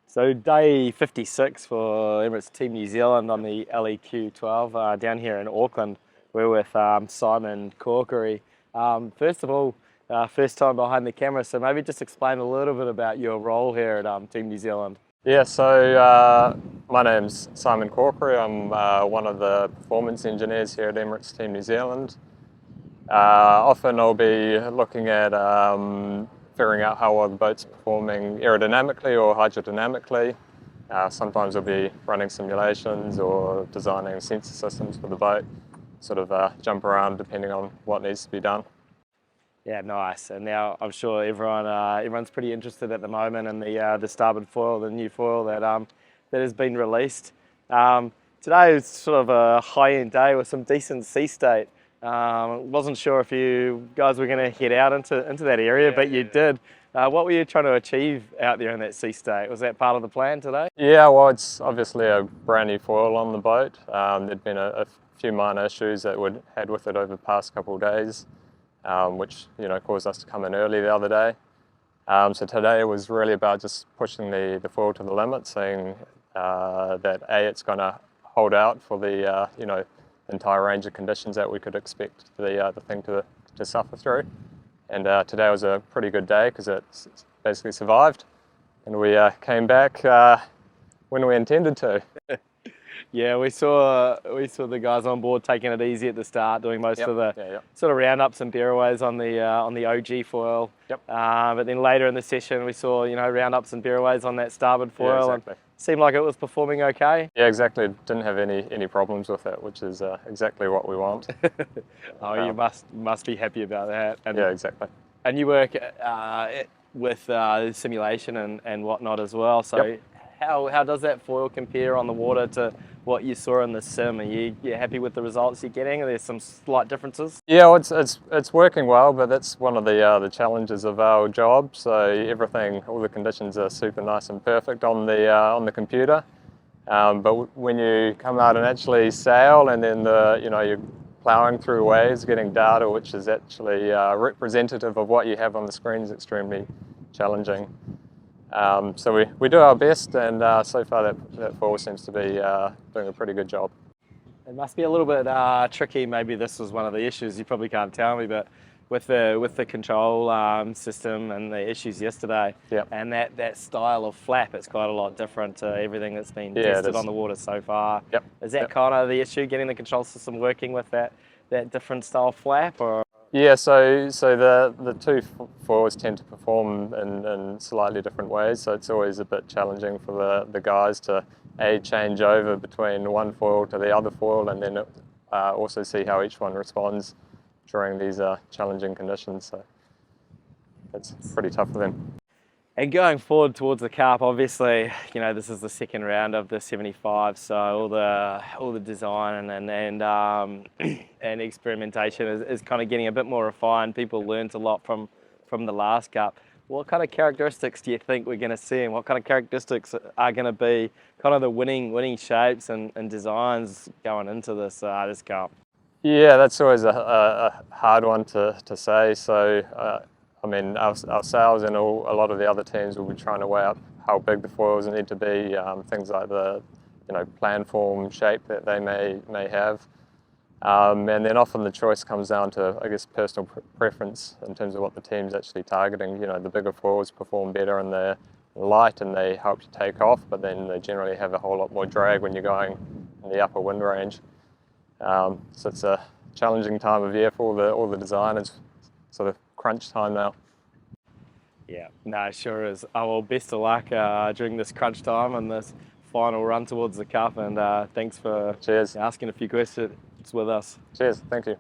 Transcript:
So day 56 for Emirates Team New Zealand on the LEQ12 down here in Auckland. We're with Simon Corkery. First of all, first time behind the camera, so maybe just explain a little bit about your role here at Team New Zealand. Yeah, so my name's Simon Corkery. I'm one of the performance engineers here at Emirates Team New Zealand. Often I'll be looking at figuring out how well the boat's performing aerodynamically or hydrodynamically. Sometimes I'll be running simulations or designing sensor systems for the boat, sort of jump around depending on what needs to be done. Yeah, nice. And now I'm sure everyone's pretty interested at the moment in the starboard foil, the new foil that has been released. Today is sort of a high-end day with some decent sea state. Wasn't sure if you guys were going to head out into that area, but you did. What were you trying to achieve out there in that sea state? Was that part of the plan today? Yeah, well, it's obviously a brand new foil on the boat. There'd been a few minor issues that we'd had with it over the past couple of days, which caused us to come in early the other day. So today was really about just pushing the foil to the limit, seeing that it's going to hold out for the entire range of conditions that we could expect the thing to suffer through. And today was a pretty good day because it basically survived, and we came back when we intended to. Yeah, we saw the guys on board taking it easy at the start, doing most of the sort of roundups and bearaways on the OG foil. Yep. But then later in the session, we saw roundups and bearaways on that starboard foil. Yeah, exactly. And seemed like it was performing okay. Yeah, exactly. Didn't have any problems with it, which is exactly what we want. Oh, you must be happy about that. And, yeah, exactly. And you work with simulation and whatnot as well. So. Yep. How does that foil compare on the water to what you saw in the sim? Are you happy with the results you're getting? Are there some slight differences? Yeah, well, it's working well, but that's one of the challenges of our job. So all the conditions are super nice and perfect on the computer. But when you come out and actually sail, and then you're ploughing through waves, getting data which is actually representative of what you have on the screen is extremely challenging. So we do our best, and so far that foil seems to be doing a pretty good job. It must be a little bit tricky. Maybe this was one of the issues. You probably can't tell me, but with the control system and the issues yesterday, and that style of flap, it's quite a lot different to everything that's been tested on the water so far. Yep. Is that kind of the issue, getting the control system working with that different style flap, or? Yeah, so the two foils tend to perform in slightly different ways, so it's always a bit challenging for the guys to change over between one foil to the other foil, and then also see how each one responds during these challenging conditions. So it's pretty tough for them. And going forward towards the Cup, obviously, this is the second round of the 75, so all the design and experimentation is kind of getting a bit more refined. People learned a lot from the last Cup. What kind of characteristics do you think we're going to see, and what kind of characteristics are going to be kind of the winning shapes and designs going into this Cup? Yeah, that's always a hard one to say. So. I mean, our sales and a lot of the other teams will be trying to weigh up how big the foils need to be, things like the plan form shape that they may have. And then often the choice comes down to, I guess, personal preference in terms of what the team's actually targeting. The bigger foils perform better and they're light and they help you take off, but then they generally have a whole lot more drag when you're going in the upper wind range. So it's a challenging time of year for all the designers. Sort of crunch time now. Yeah, no, it sure is. Oh, well, best of luck during this crunch time and this final run towards the Cup, and thanks for asking a few questions with us. Cheers, thank you.